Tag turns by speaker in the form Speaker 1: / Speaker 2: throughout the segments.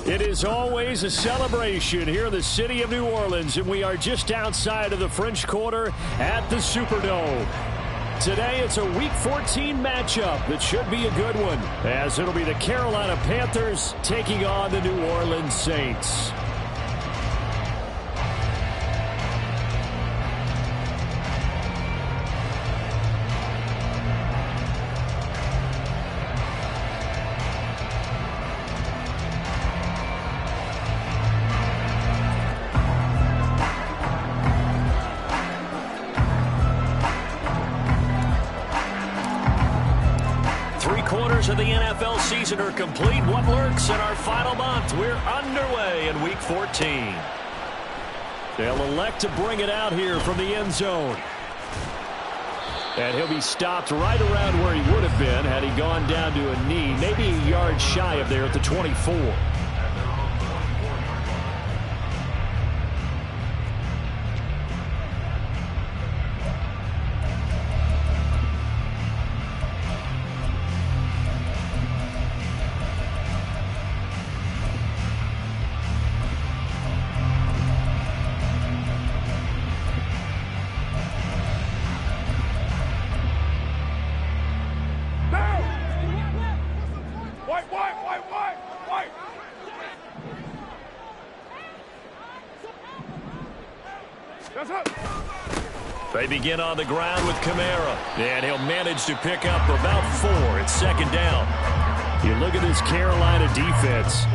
Speaker 1: It is always a celebration here in the city of New Orleans, and we are just outside of the French Quarter at the Superdome. Today, it's a Week 14 matchup that should be a good one, as it'll be the Carolina Panthers taking on the New Orleans Saints. Of the NFL season are complete. What lurks in our final month? We're underway in Week 14. They'll elect to bring it out here from the end zone. And he'll be stopped right around where he would have been had he gone down to a knee, maybe a yard shy of there at the 24. They begin on the ground with Kamara, and he'll manage to pick up about 4. It's second down. You look at this Carolina defense.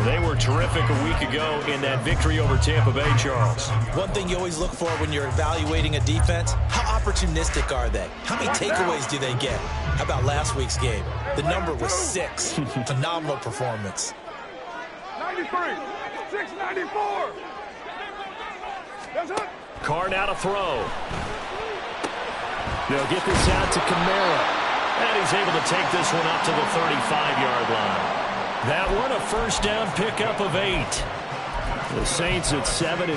Speaker 1: They were terrific a week ago in that victory over Tampa Bay, Charles.
Speaker 2: One thing you always look for when you're evaluating a defense, how opportunistic are they? How many takeaways do they get? How about last week's game? The number was 6. Phenomenal performance.
Speaker 3: 93, 694. That's it.
Speaker 1: Carr now to throw. They'll get this out to Kamara. And he's able to take this one up to the 35-yard line. That one a first down pickup of 8. The Saints at 7-5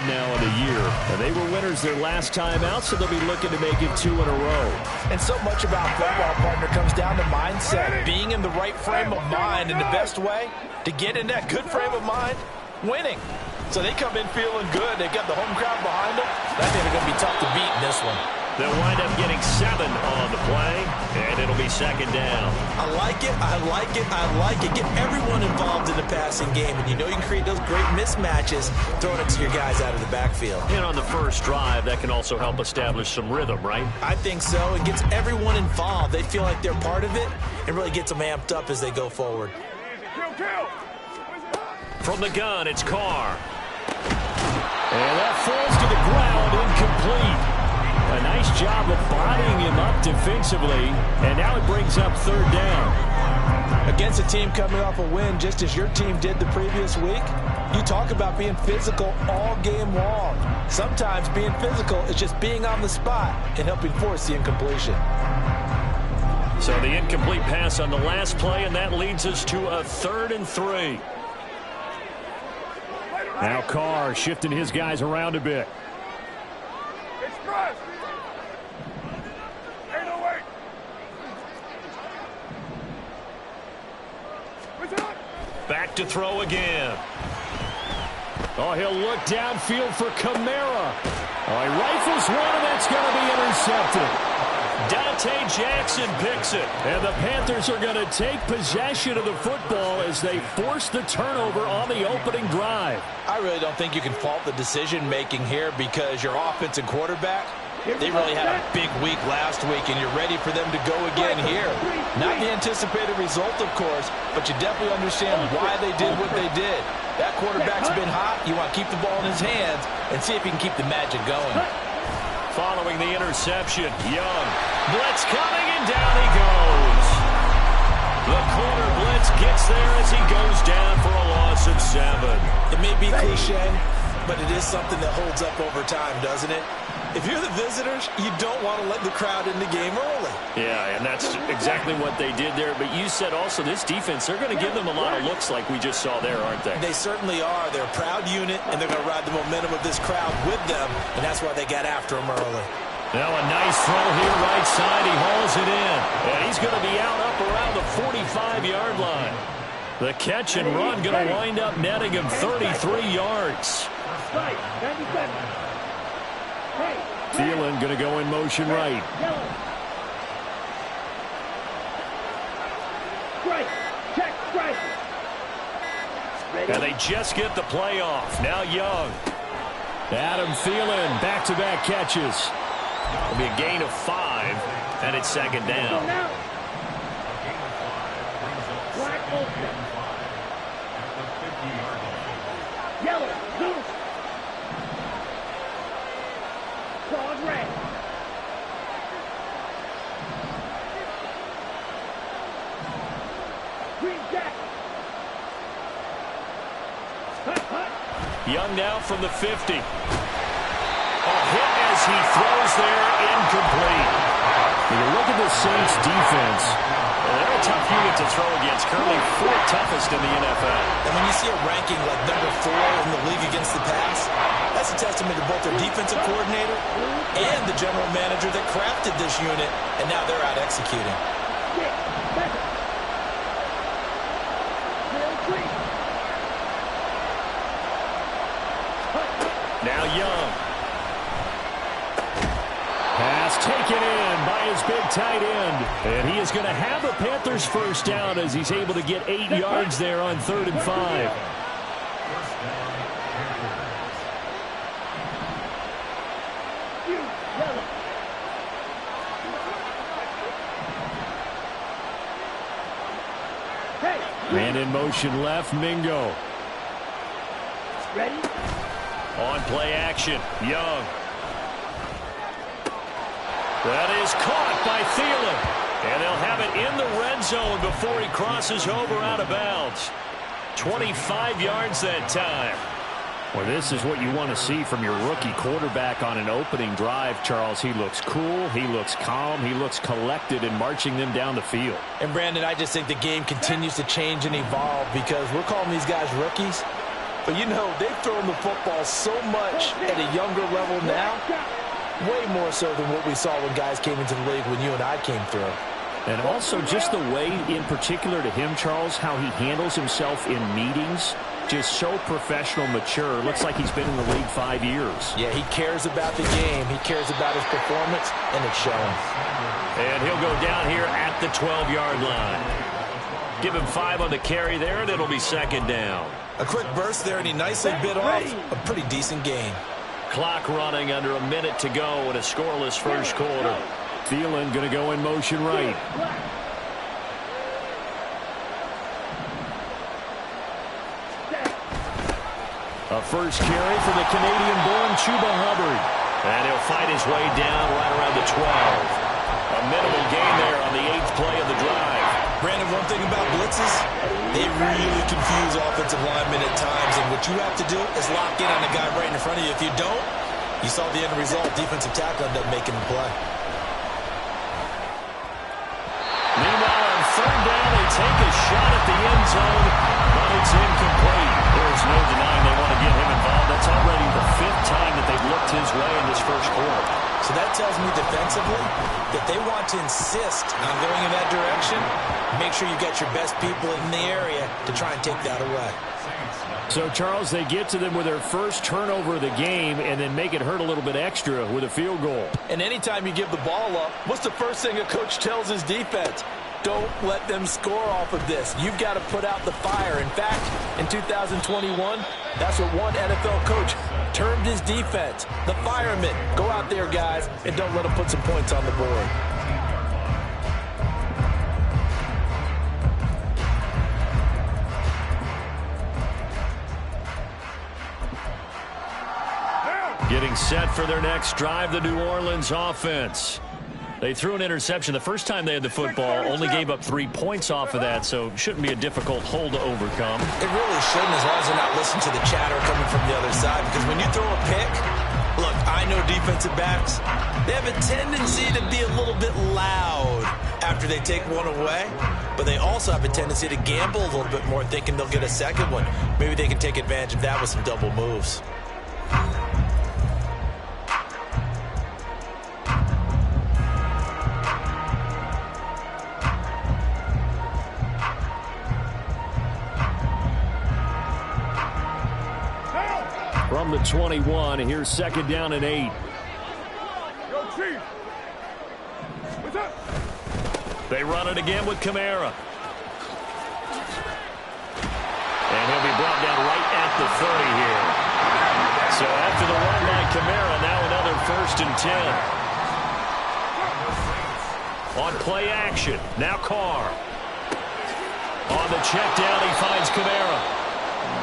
Speaker 1: now in the year. And they were winners their last time out, so they'll be looking to make it 2 in a row.
Speaker 2: And so much about football, partner, comes down to mindset. Being in the right frame of mind, and the best way to get in that good frame of mind, winning. So they come in feeling good. They've got the home crowd behind them. I think they're going to be tough to beat in this one.
Speaker 1: They'll wind up getting 7 on the play, and it'll be second down.
Speaker 2: I like it, I like it, I like it. Get everyone involved in the passing game, and you know you can create those great mismatches throwing it to your guys out of the backfield.
Speaker 1: And on the first drive, that can also help establish some rhythm, right?
Speaker 2: I think so. It gets everyone involved. They feel like they're part of it, and really gets them amped up as they go forward.
Speaker 1: From the gun, it's Carr. And that falls to the ground, incomplete. A nice job of bodying him up defensively, and now it brings up third down.
Speaker 2: Against a team coming off a win just as your team did the previous week, you talk about being physical all game long. Sometimes being physical is just being on the spot and helping force the incompletion.
Speaker 1: So the incomplete pass on the last play, and that leads us to a 3rd and 3. Now Carr shifting his guys around a bit.
Speaker 3: Express. 808.
Speaker 1: Back to throw again. Oh, he'll look downfield for Kamara. Oh, he rifles one, and that's going to be intercepted. Dante Jackson picks it. And the Panthers are going to take possession of the football as they force the turnover on the opening drive.
Speaker 2: I really don't think you can fault the decision-making here because your offensive quarterback, they really had a big week last week, and you're ready for them to go again here. Not the anticipated result, of course, but you definitely understand why they did what they did. That quarterback's been hot. You want to keep the ball in his hands and see if he can keep the magic going.
Speaker 1: Following the interception, Young. Blitz coming, and down he goes. The corner blitz gets there as he goes down for a loss of 7.
Speaker 2: It may be cliche, but it is something that holds up over time, doesn't it? If you're the visitors, you don't want to let the crowd in the game early.
Speaker 1: Yeah, and that's exactly what they did there. But you said also this defense, they're going to give them a lot of looks like we just saw there, aren't they?
Speaker 2: They certainly are. They're a proud unit, and they're going to ride the momentum of this crowd with them, and that's why they got after them early.
Speaker 1: Now a nice throw here right side. He hauls it in. And he's going to be out up around the 45-yard line. The catch and run going to wind up netting him 33 yards. Thielen going to go in motion right. And they just get the play off. Now Young. Adam Thielen, back-to-back catches. It'll be a gain of 5, and it's second down. Young now from the 50. A hit as he throws there, incomplete. When you look at the Saints defense, they're a tough unit to throw against, currently 4th toughest in the NFL.
Speaker 2: And when you see a ranking like number 4 in the league against the pass, that's a testament to both their defensive coordinator and the general manager that crafted this unit, and now they're out executing.
Speaker 1: Now Young. Pass taken in by his big tight end. And he is going to have the Panthers first down as he's able to get 8 yards there on 3rd and 5. Man in motion left, Mingo.
Speaker 4: Ready?
Speaker 1: On play action, Young. That is caught by Thielen. And they'll have it in the red zone before he crosses over out of bounds. 25 yards that time. Well, this is what you want to see from your rookie quarterback on an opening drive, Charles. He looks cool, he looks calm, he looks collected in marching them down the field.
Speaker 2: And, Brandon, I just think the game continues to change and evolve because we're calling these guys rookies. But, you know, they've thrown the football so much at a younger level now, way more so than what we saw when guys came into the league when you and I came through.
Speaker 1: And also just the way, in particular to him, Charles, how he handles himself in meetings, just so professional, mature. Looks like he's been in the league 5 years.
Speaker 2: Yeah, he cares about the game. He cares about his performance, and it's showing.
Speaker 1: And he'll go down here at the 12-yard line. Give him 5 on the carry there, and it'll be second down.
Speaker 2: A quick burst there, and he nicely bit off a pretty decent gain.
Speaker 1: Clock running under a minute to go in a scoreless first quarter. Thielen going to go in motion right. A first carry for the Canadian-born Chuba Hubbard. And he'll fight his way down right around the 12. A minimal gain there on the 8th play of the drive.
Speaker 2: Brandon, one thing about blitzes, they really confuse offensive linemen at times. And what you have to do is lock in on a guy right in front of you. If you don't, you saw the end result. Defensive tackle ended up making the play.
Speaker 1: Meanwhile, on third down, they take a shot at the end zone, but it's incomplete. There's no denying they want to get him involved. That's already the 5th time that they've looked his way in this first quarter.
Speaker 2: So that tells me defensively that they want to insist on going in that direction. Make sure you get your best people in the area to try and take that away.
Speaker 1: So, Charles, they get to them with their first turnover of the game and then make it hurt a little bit extra with a field goal.
Speaker 2: And anytime you give the ball up, what's the first thing a coach tells his defense? Don't let them score off of this. You've got to put out the fire. In fact, in 2021, that's what one NFL coach termed his defense. The firemen. Go out there, guys, and don't let them put some points on the board.
Speaker 1: Getting set for their next drive, the New Orleans offense. They threw an interception the first time they had the football, only gave up 3 points off of that, so shouldn't be a difficult hole to overcome.
Speaker 2: It really shouldn't, as long as they're not listening to the chatter coming from the other side, because when you throw a pick, look, I know defensive backs, they have a tendency to be a little bit loud after they take one away, but they also have a tendency to gamble a little bit more, thinking they'll get a second one. Maybe they can take advantage of that with some double moves.
Speaker 1: From the 21, here's 2nd down and 8.
Speaker 3: Yo, Chief. What's up?
Speaker 1: They run it again with Kamara. And he'll be brought down right at the 30 here. So after the run by Kamara, now another 1st and 10. On play action, now Carr. On the check down, he finds Kamara.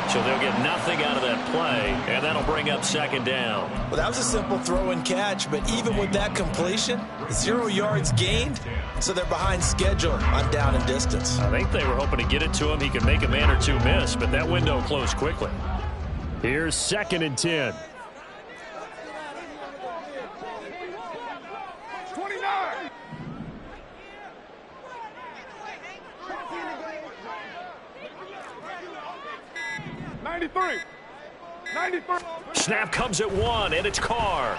Speaker 1: So they'll get nothing out of that play, and that'll bring up 2nd down.
Speaker 2: Well, that was a simple throw and catch, but even with that completion, 0 yards gained, so they're behind schedule on down and distance.
Speaker 1: I think they were hoping to get it to him. He could make a man or two miss, but that window closed quickly. Here's 2nd and 10.
Speaker 3: 29. 93. 93.
Speaker 1: Snap comes at 1, and it's Carr.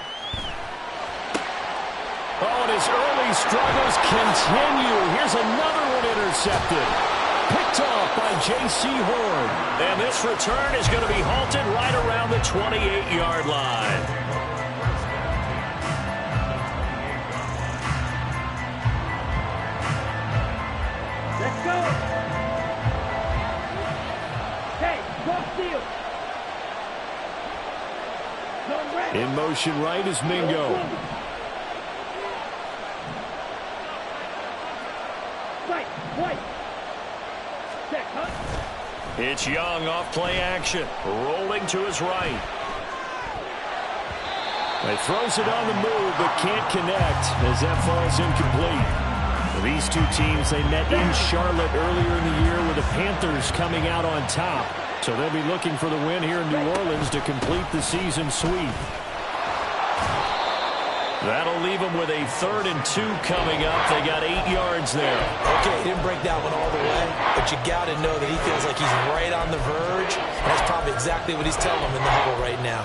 Speaker 1: Oh, and his early struggles continue. Here's another one intercepted. Picked off by J.C. Horn. And this return is going to be halted right around the 28-yard line.
Speaker 4: Let's go. Hey, cross field.
Speaker 1: In motion right is Mingo.
Speaker 4: Right, right. Check, huh?
Speaker 1: It's Young off play action. Rolling to his right. He throws it on the move, but can't connect as that falls incomplete. These two teams, they met in Charlotte earlier in the year with the Panthers coming out on top. So they'll be looking for the win here in New Orleans to complete the season sweep. That'll leave them with a 3rd and 2 coming up. They got 8 yards there.
Speaker 2: Okay, he didn't break that one all the way, but you got to know that he feels like he's right on the verge. And that's probably exactly what he's telling them in the huddle right now.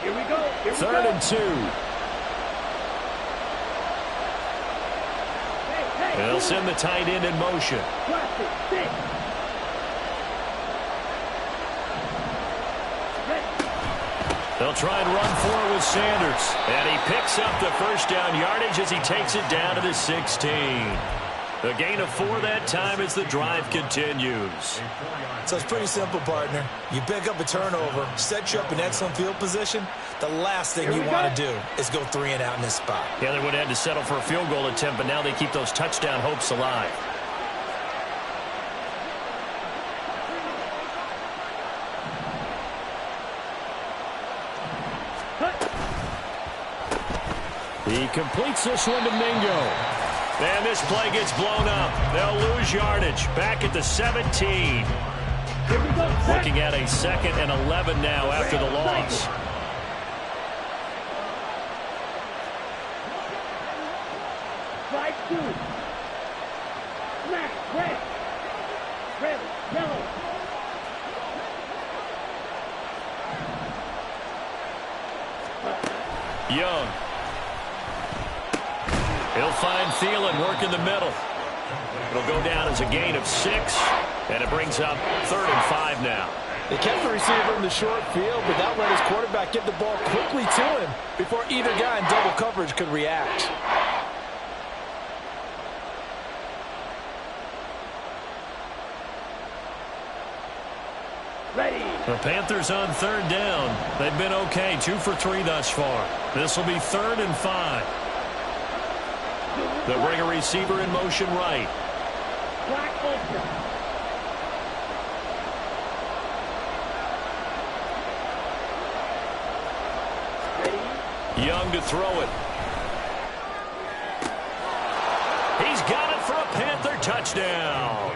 Speaker 4: Here we go. Here we
Speaker 1: 3rd
Speaker 4: go.
Speaker 1: and 2.
Speaker 4: Hey,
Speaker 1: They'll send the tight end in motion.
Speaker 4: Watch it. Sit.
Speaker 1: They'll try and run for it with Sanders. And he picks up the 1st down yardage as he takes it down to the 16. A gain of 4 that time as the drive continues.
Speaker 2: So it's pretty simple, partner. You pick up a turnover, set you up in excellent field position. The last thing you want to do is go 3 and out in this spot.
Speaker 1: Yeah, they would have had to settle for a field goal attempt, but now they keep those touchdown hopes alive. He completes this one to Mingo. And this play gets blown up. They'll lose yardage. Back at the 17. Looking at a 2nd and 11 now after the loss.
Speaker 4: Strike 2. Smash. Red. Red. Yellow.
Speaker 1: Young. He'll find Thielen work in the middle. It'll go down as a gain of 6, and it brings up 3rd and 5 now.
Speaker 2: They kept the receiver in the short field, but that let his quarterback get the ball quickly to him before either guy in double coverage could react.
Speaker 4: Ready.
Speaker 1: The Panthers on 3rd down. They've been okay, 2 for 3 thus far. This will be 3rd and 5. They'll bring a receiver in motion right.
Speaker 4: Black ultra.
Speaker 1: Young to throw it. He's got it for a Panther touchdown.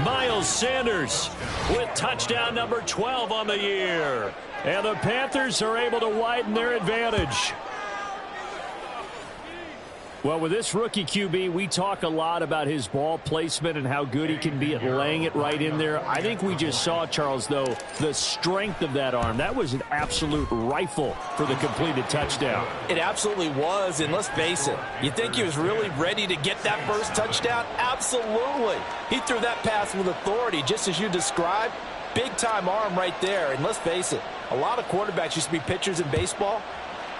Speaker 1: Miles Sanders with touchdown number 12 on the year. And the Panthers are able to widen their advantage. Well, with this rookie QB, we talk a lot about his ball placement and how good he can be at laying it right in there. I think we just saw, Charles, though, the strength of that arm. That was an absolute rifle for the completed touchdown.
Speaker 2: It absolutely was, and let's face it, you think he was really ready to get that first touchdown? Absolutely. He threw that pass with authority, just as you described, Big-time arm right there. And let's face it, a lot of quarterbacks used to be pitchers in baseball.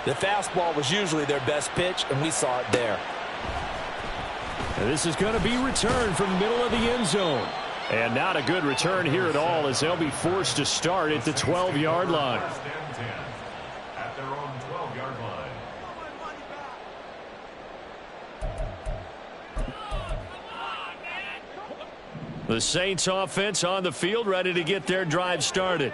Speaker 2: The fastball was usually their best pitch, and we saw it there.
Speaker 1: And this is going to be returned from the middle of the end zone. And not a good return here at all, as they'll be forced to start at the 12-yard line.
Speaker 5: At their own 12-yard line.
Speaker 1: The Saints offense on the field, ready to get their drive started.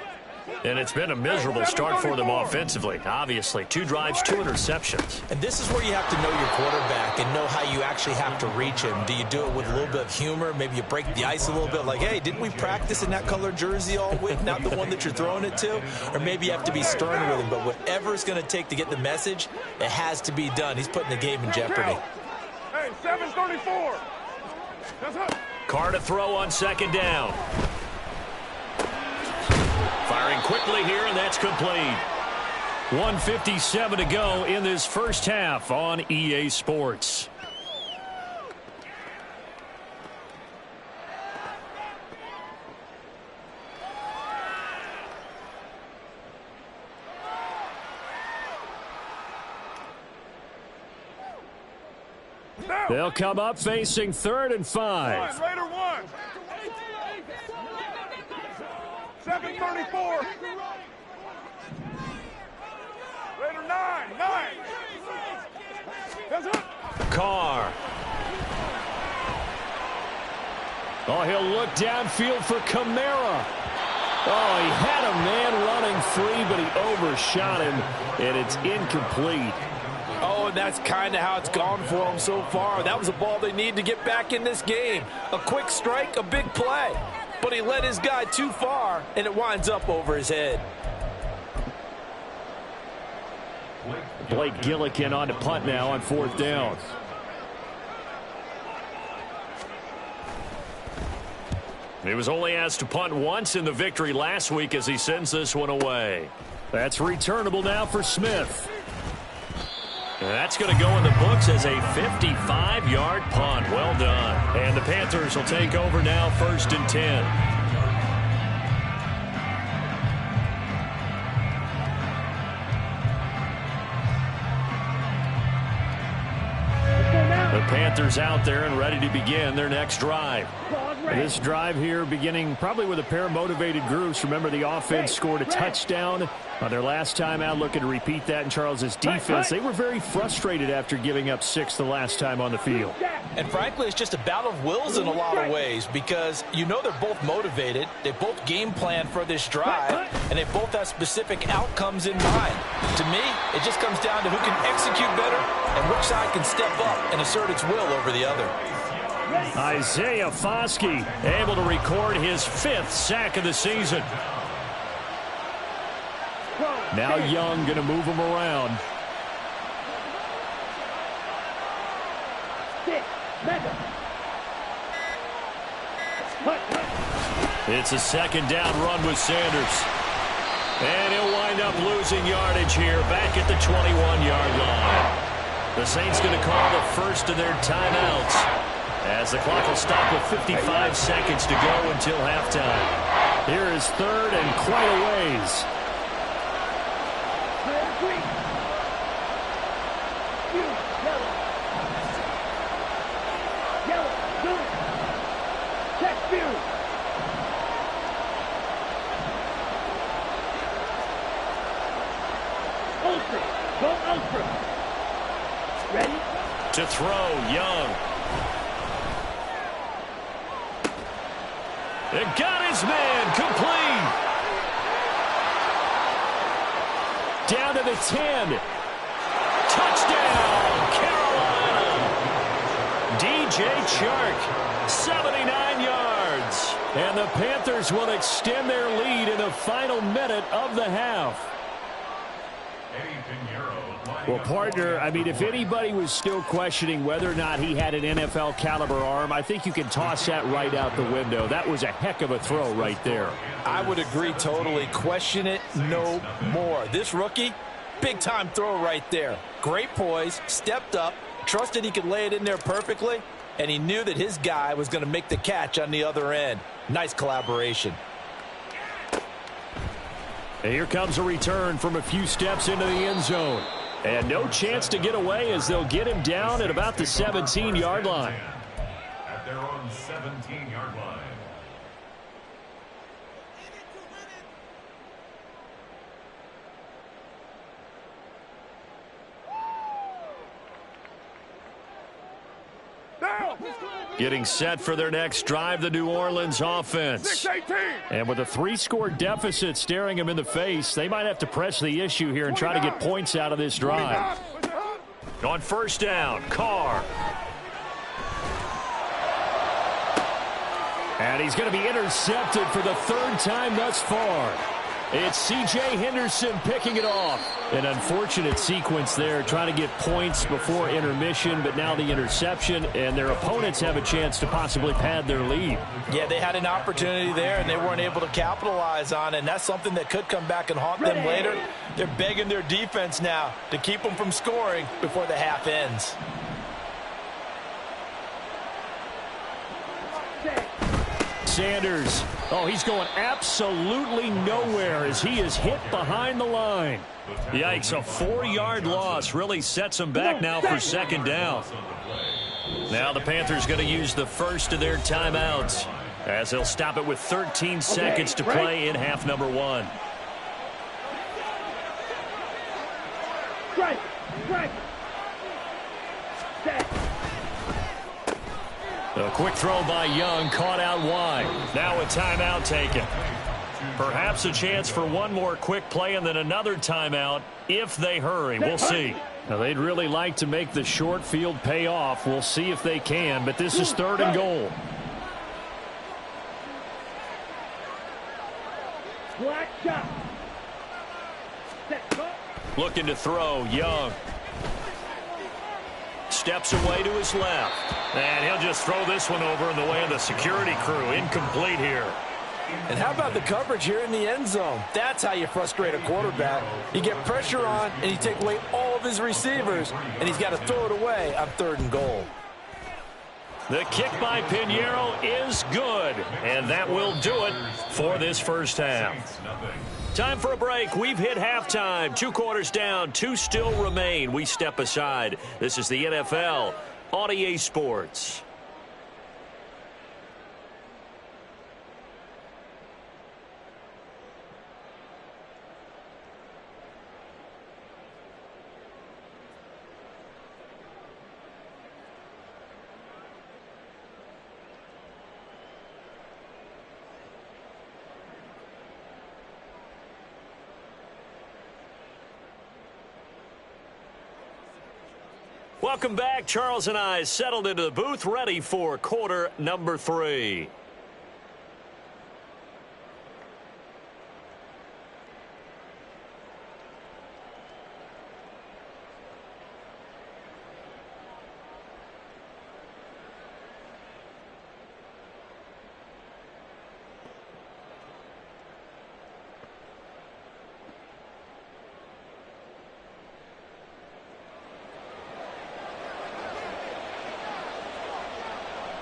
Speaker 1: And it's been a miserable start for them offensively. Obviously, 2 drives, 2 interceptions.
Speaker 2: And this is where you have to know your quarterback and know how you actually have to reach him. Do you do it with a little bit of humor? Maybe you break the ice a little bit, like, hey, didn't we practice in that color jersey all week, not the one that you're throwing it to? Or maybe you have to be stern with him. But whatever it's going to take to get the message, it has to be done. He's putting the game in jeopardy.
Speaker 3: Hey, 7:34. That's up.
Speaker 1: Carr to throw on second down. Firing quickly here, and that's complete. 1:57 to go in this first half on EA Sports. They'll come up facing 3rd and 5.
Speaker 3: Raider 1. 7:34. Raider 9. That's up.
Speaker 1: Carr. Oh, he'll look downfield for Kamara. Oh, he had a man running free, but he overshot him, and it's incomplete.
Speaker 2: Oh, and that's kind of how it's gone for them so far. That was a ball they need to get back in this game. A quick strike, a big play. But he led his guy too far, and it winds up over his head.
Speaker 1: Blake Gillikin on to punt now on 4th down. He was only asked to punt once in the victory last week as he sends this one away. That's returnable now for Smith. And that's going to go in the books as a 55-yard punt. Well done. And the Panthers will take over now, 1st and 10. The Panthers out there and ready to begin their next drive. This drive here beginning probably with a pair of motivated groups. Remember, the offense scored a touchdown on their last time out. Looking to repeat that in Charles's defense. They were very frustrated after giving up 6 the last time on the field.
Speaker 2: And frankly, it's just a battle of wills in a lot of ways, because you know they're both motivated. They both game plan for this drive, and they both have specific outcomes in mind. To me, it just comes down to who can execute better and which side can step up and assert its will over the other.
Speaker 1: Isaiah Foskey able to record his 5th sack of the season. Now Young going to move him around. It's a 2nd down run with Sanders. And he'll wind up losing yardage here back at the 21-yard line. The Saints going to call the first of their timeouts, as the clock will stop with 55 seconds to go until halftime. Here is 3rd and quite a ways.
Speaker 4: Ready?
Speaker 1: To throw, Young. It got his man, complete. Down to the 10. Touchdown, Carolina. DJ Chark, 79 yards. And the Panthers will extend their lead in the final minute of the half. Well, partner, I mean, if anybody was still questioning whether or not he had an NFL caliber arm, I think you can toss that right out the window. That was a heck of a throw right there.
Speaker 2: I would agree totally. Question it no more. This rookie, big-time throw right there. Great poise, stepped up, trusted he could lay it in there perfectly, and he knew that his guy was going to make the catch on the other end. Nice collaboration.
Speaker 1: And here comes a return from a few steps into the end zone. And no chance to get away as they'll get him down at about the 17-yard line.
Speaker 5: At their own 17-yard line.
Speaker 1: Getting set for their next drive, the New Orleans offense. And with a 3-score deficit staring them in the face, they might have to press the issue here and try to get points out of this drive. On first down, Carr. And he's going to be intercepted for the 3rd time thus far. It's C.J. Henderson picking it off. An unfortunate sequence there, trying to get points before intermission, but now the interception, and their opponents have a chance to possibly pad their lead.
Speaker 2: Yeah, they had an opportunity there, and they weren't able to capitalize on it, and that's something that could come back and haunt them later. They're begging their defense now to keep them from scoring before the half ends.
Speaker 1: Sanders, oh, he's going absolutely nowhere as he is hit behind the line. Yikes, a 4-yard loss really sets them back now for 2nd down. Now the Panthers going to use the first of their timeouts as they'll stop it with 13 seconds to play in half number 1.
Speaker 4: Strike. Set.
Speaker 1: A quick throw by Young, caught out wide. Now a timeout taken. Perhaps a chance for one more quick play and then another timeout if they hurry. We'll see. Now, they'd really like to make the short field pay off. We'll see if they can, but this is 3rd and goal.
Speaker 4: Black shot. Set.
Speaker 1: Looking to throw, Young. Steps away to his left. And he'll just throw this one over in the way of the security crew. Incomplete here.
Speaker 2: And how about the coverage here in the end zone? That's how you frustrate a quarterback. You get pressure on, and you take away all of his receivers, and he's got to throw it away on 3rd and goal.
Speaker 1: The kick by Pinheiro is good, and that will do it for this first half. Time for a break. We've hit halftime. 2 quarters down, 2 still remain. We step aside. This is the NFL on EA Sports. Welcome back. Charles and I settled into the booth, ready for quarter number 3.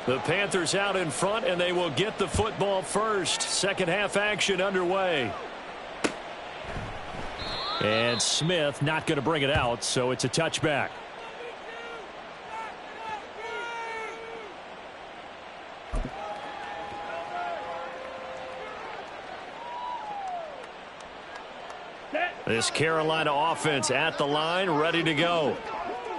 Speaker 1: The Panthers out in front, and they will get the football first. Second half action underway. And Smith not going to bring it out, so it's a touchback. This Carolina offense at the line, ready to go.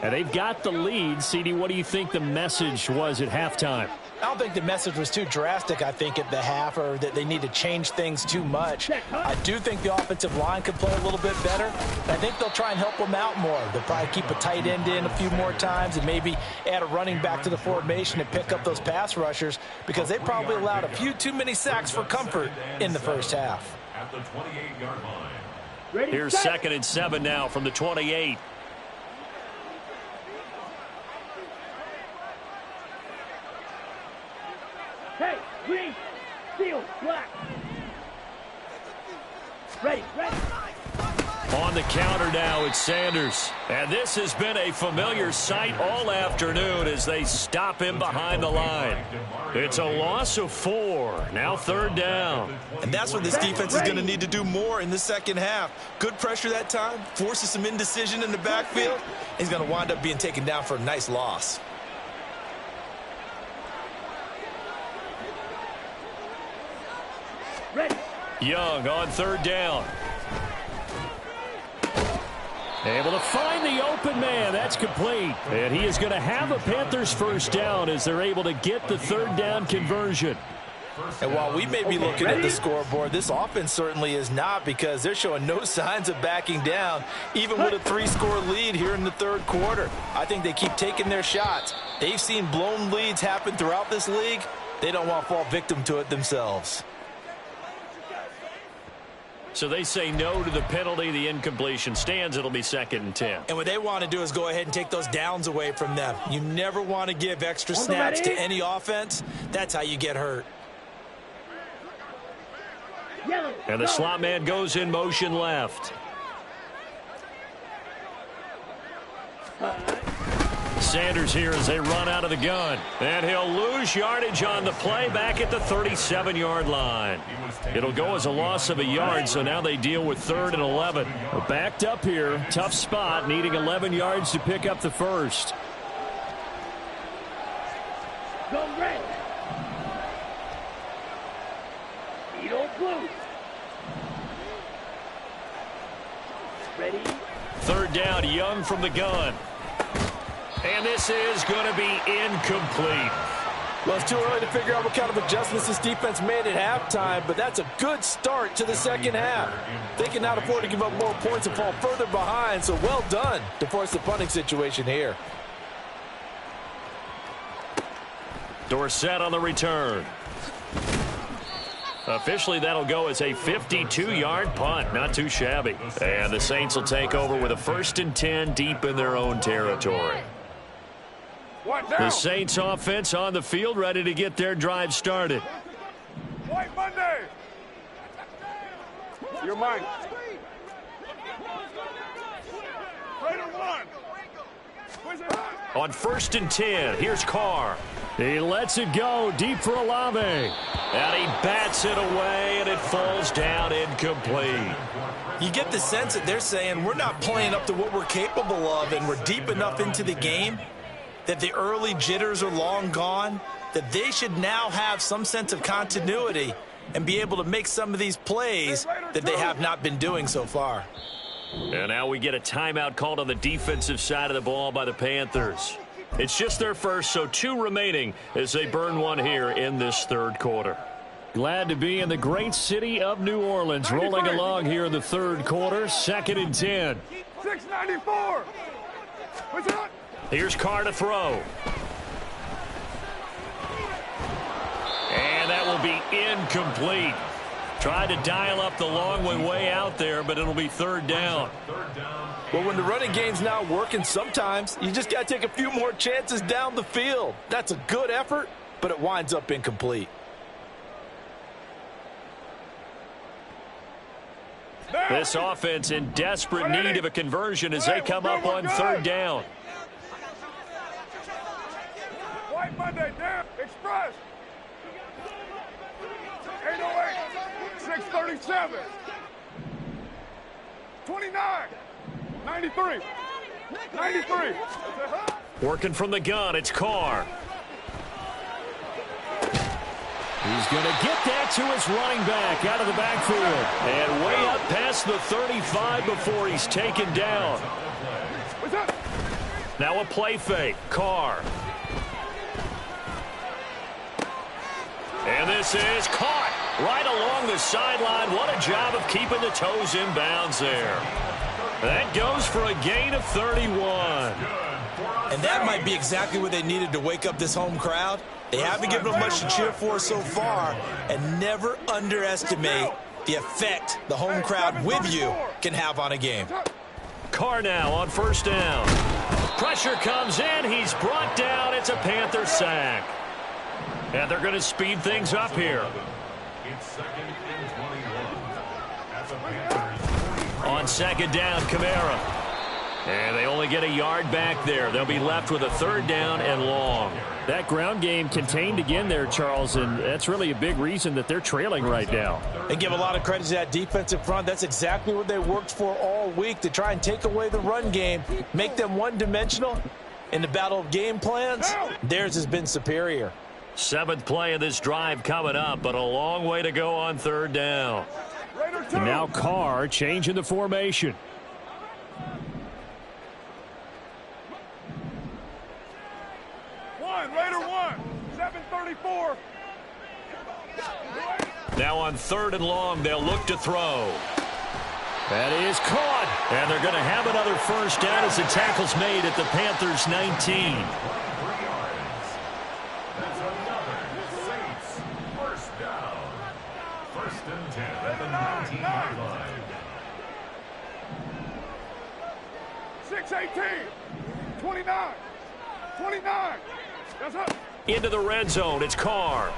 Speaker 1: And they've got the lead. CD, what do you think the message was at halftime?
Speaker 2: I don't think the message was too drastic, I think, at the half, or that they need to change things too much. I do think the offensive line could play a little bit better. I think they'll try and help them out more. They'll probably keep a tight end in a few more times and maybe add a running back to the formation and pick up those pass rushers, because they probably allowed a few too many sacks for comfort in the first half.
Speaker 5: At the 28-yard line.
Speaker 1: Here's 2nd and 7 now from the 28.
Speaker 4: Hey, green, steel, black. Ready.
Speaker 1: On the counter now, it's Sanders. And this has been a familiar sight all afternoon as they stop him behind the line. It's a loss of 4. Now 3rd down.
Speaker 2: And that's what this defense is going to need to do more in the second half. Good pressure that time, forces some indecision in the backfield. He's going to wind up being taken down for a nice loss.
Speaker 4: Ready.
Speaker 1: Young on 3rd down. Able to find the open man. That's complete. And he is going to have a Panthers 1st down as they're able to get the 3rd down conversion.
Speaker 2: And while we may be looking at the scoreboard, this offense certainly is not, because they're showing no signs of backing down, even with a 3-score lead here in the 3rd quarter. I think they keep taking their shots. They've seen blown leads happen throughout this league. They don't want to fall victim to it themselves.
Speaker 1: So they say no to the penalty. The incompletion stands. It'll be 2nd and 10.
Speaker 2: And what they want to do is go ahead and take those downs away from them. You never want to give extra snaps to any offense. That's how you get hurt.
Speaker 1: And the slot man goes in motion left. Sanders here as they run out of the gun. And he'll lose yardage on the play back at the 37-yard line. It'll go as a loss of a yard, so now they deal with 3rd and 11. Backed up here. Tough spot, needing 11 yards to pick up the 1st.
Speaker 4: Go red. Eagle blue. Ready.
Speaker 1: 3rd down, Young from the gun. And this is going to be incomplete.
Speaker 2: Well, it's too early to figure out what kind of adjustments this defense made at halftime, but that's a good start to the second half. They cannot afford to give up more points and fall further behind, so well done to force the punting situation here.
Speaker 1: Dorsett on the return. Officially, that'll go as a 52-yard punt. Not too shabby. And the Saints will take over with a 1st and 10 deep in their own territory. The Saints offense on the field, ready to get their drive started.
Speaker 3: White Monday. You're mine. Raider 1.
Speaker 1: On 1st and 10, here's Carr. He lets it go deep for Olave. And he bats it away, and it falls down incomplete.
Speaker 2: You get the sense that they're saying we're not playing up to what we're capable of, and we're deep enough into the game that the early jitters are long gone, that they should now have some sense of continuity and be able to make some of these plays that they have not been doing so far.
Speaker 1: And now we get a timeout called on the defensive side of the ball by the Panthers. It's just their first, so 2 remaining as they burn one here in this 3rd quarter. Glad to be in the great city of New Orleans, rolling along here in the 3rd quarter, 2nd and 10.
Speaker 3: 694. What's up?
Speaker 1: Here's Carr to throw. And that will be incomplete. Tried to dial up the long one way out there, but it'll be 3rd down.
Speaker 2: Well, when the running game's not working, sometimes you just got to take a few more chances down the field. That's a good effort, but it winds up incomplete.
Speaker 1: This offense in desperate need of a conversion as they come up on 3rd down.
Speaker 3: White Monday, damn, Express. 808, 637, 29, 93, 93.
Speaker 1: Working from the gun, it's Carr. He's going to get that to his running back out of the backfield. And way up past the 35 before he's taken down. Now a play fake. Carr. And this is caught right along the sideline. What a job of keeping the toes in bounds there. That goes for a gain of 31.
Speaker 2: And that might be exactly what they needed to wake up this home crowd. They haven't given them much to cheer for so far, and never underestimate the effect the home crowd with you can have on a game.
Speaker 1: Carr now on 1st down. Pressure comes in. He's brought down. It's a Panther sack. And they're going to speed things up here.
Speaker 5: It's 2nd and 21. At the Panthers.
Speaker 1: On On second down, Kamara. And they only get a yard back there. They'll be left with a third down and long.
Speaker 6: That ground game contained again there, Charles, and that's really a big reason that they're trailing right now.
Speaker 2: And give a lot of credit to that defensive front. That's exactly what they worked for all week, to try and take away the run game, make them one-dimensional. In the battle of game plans, theirs has been superior.
Speaker 1: 7th play of this drive coming up, but a long way to go on third down.
Speaker 6: And now Carr changing the formation.
Speaker 3: Raider 1, 7:34.
Speaker 1: Now on 3rd and long, they'll look to throw. That is caught. And they're going to have another first down as the tackle's made at the Panthers' 19.
Speaker 5: That's another Saints first down. 1st and 10 at the 19-yard line.
Speaker 3: 6-18. 29. 29. That's up.
Speaker 1: Into the red zone. It's Carr.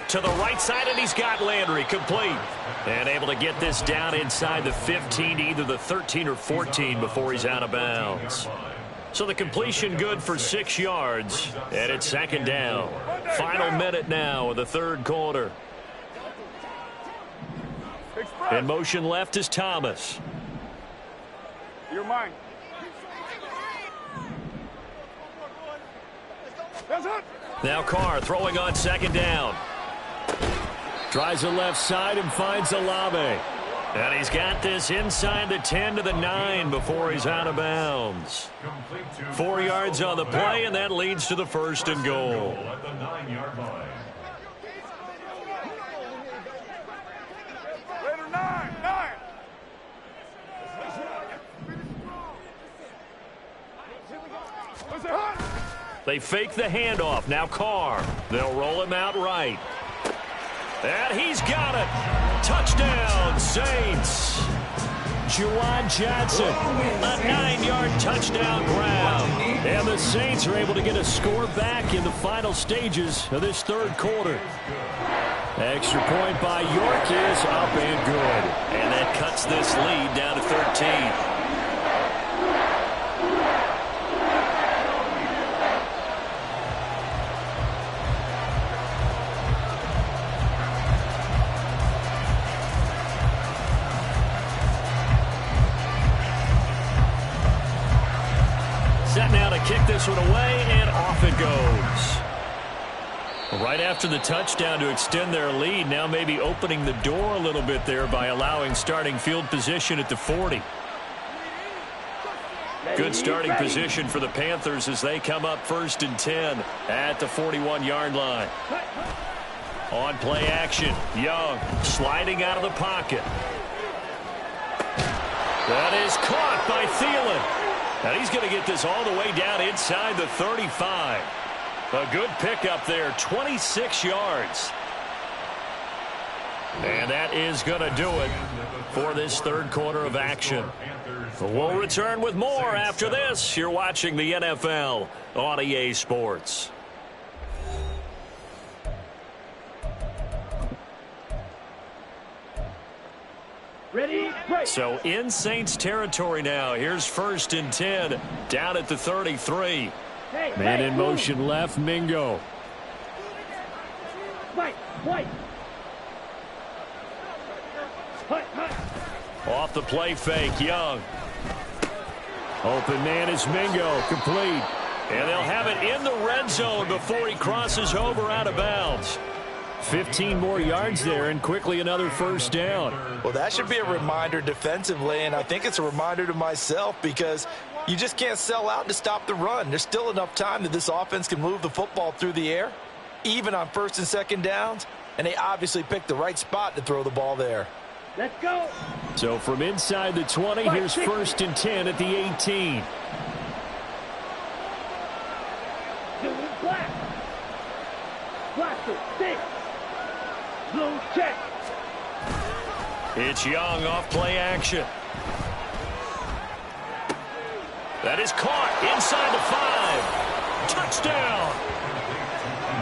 Speaker 1: To the right side, and he's got Landry complete. And able to get this down inside the 15 to either the 13 or 14 before he's out of bounds. So the completion good for 6 yards. And it's second down. Final minute now of the third quarter. In motion left is Thomas.
Speaker 3: You're mine. That's it.
Speaker 1: Now Carr throwing on second down.
Speaker 6: Tries the left side and finds Olave.
Speaker 1: And he's got this inside the 10 to the 9 before he's out of bounds. 4 yards on the play, and that leads to the 1st and goal.
Speaker 5: At the 9-yard line.
Speaker 3: Raider 9. What's it hot?
Speaker 1: They fake the handoff. Now Carr. They'll roll him out right. And he's got it. Touchdown, Saints.
Speaker 6: Juwan Johnson.
Speaker 1: A 9-yard touchdown grab.
Speaker 6: And the Saints are able to get a score back in the final stages of this third quarter. Extra point by York is up and good.
Speaker 1: And that cuts this lead down to 13. Set now to kick this one away, and off it goes. Right after the touchdown to extend their lead, now maybe opening the door a little bit there by allowing starting field position at the 40. Good starting position for the Panthers as they come up 1st and 10 at the 41-yard line. On play action, Young sliding out of the pocket. That is caught by Thielen. And he's going to get this all the way down inside the 35. A good pickup there, 26 yards. And that is going to do it for this third quarter of action. We'll return with more after this. You're watching the NFL on EA Sports.
Speaker 4: Ready, break.
Speaker 1: So in Saints territory now. Here's 1st and 10 down at the 33.
Speaker 4: Hey,
Speaker 6: Man in motion left, Mingo.
Speaker 4: White. Hut.
Speaker 1: Off the play fake, Young.
Speaker 6: Open man is Mingo, complete.
Speaker 1: And they'll have it in the red zone before he crosses over out of bounds.
Speaker 6: 15 more yards there, and quickly another first down.
Speaker 2: Well, that should be a reminder defensively, and I think it's a reminder to myself because you just can't sell out to stop the run. There's still enough time that this offense can move the football through the air, even on 1st and 2nd downs, and they obviously picked the right spot to throw the ball there.
Speaker 4: Let's go.
Speaker 6: So from inside the 20, here's 1st and 10 at the 18.
Speaker 4: Doing black. Blaster, 6. Blue check.
Speaker 1: It's Young off play action. That is caught inside the 5. Touchdown.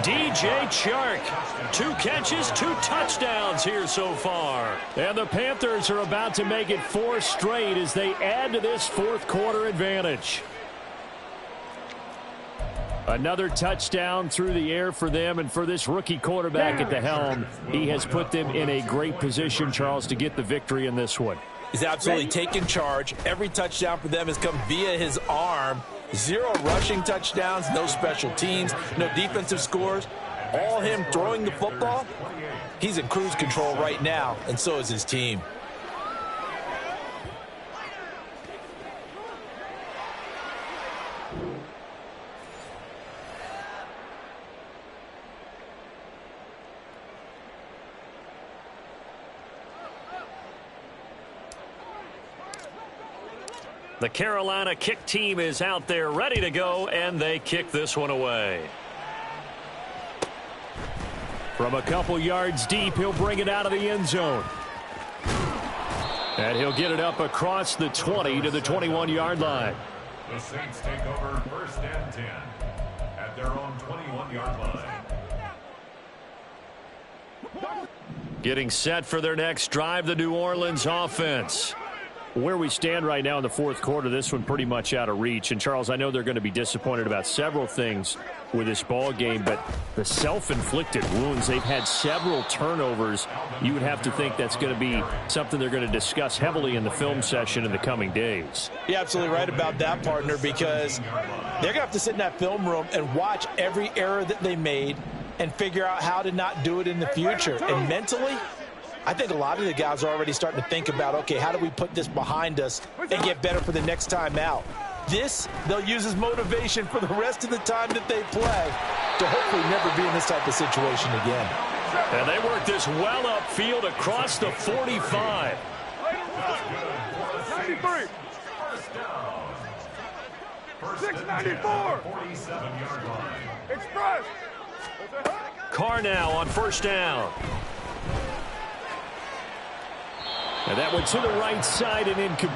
Speaker 1: DJ Chark. 2 catches, 2 touchdowns here so far. And the Panthers are about to make it 4 straight as they add to this fourth quarter advantage. Another touchdown through the air for them, and for this rookie quarterback at the helm, he has put them in a great position, Charles, to get the victory in this one.
Speaker 2: He's absolutely taken charge. Every touchdown for them has come via his arm. 0 rushing touchdowns, no special teams, no defensive scores. All him throwing the football. He's in cruise control right now, and so is his team.
Speaker 1: The Carolina kick team is out there ready to go, and they kick this one away. From a couple yards deep, he'll bring it out of the end zone. And he'll get it up across the 20 to the 21-yard line.
Speaker 5: The Saints take over 1st and 10 at their own 21-yard line.
Speaker 1: Getting set for their next drive, the New Orleans offense. Where we stand right now in the fourth quarter, this one pretty much out of reach. And, Charles, I know they're going to be disappointed about several things with this ball game, but the self-inflicted wounds, they've had several turnovers. You would have to think that's going to be something they're going to discuss heavily in the film session in the coming days.
Speaker 2: You're absolutely right about that, partner, because they're going to have to sit in that film room and watch every error that they made and figure out how to not do it in the future. And mentally, I think a lot of the guys are already starting to think about, okay, how do we put this behind us and get better for the next time out? This, they'll use as motivation for the rest of the time that they play to hopefully never be in this type of situation again.
Speaker 1: And they work this well upfield across the 45.
Speaker 3: 93. 694.
Speaker 5: 47-yard line.
Speaker 3: Express.
Speaker 1: Carr now on 1st down. And that went to the right side and incomplete.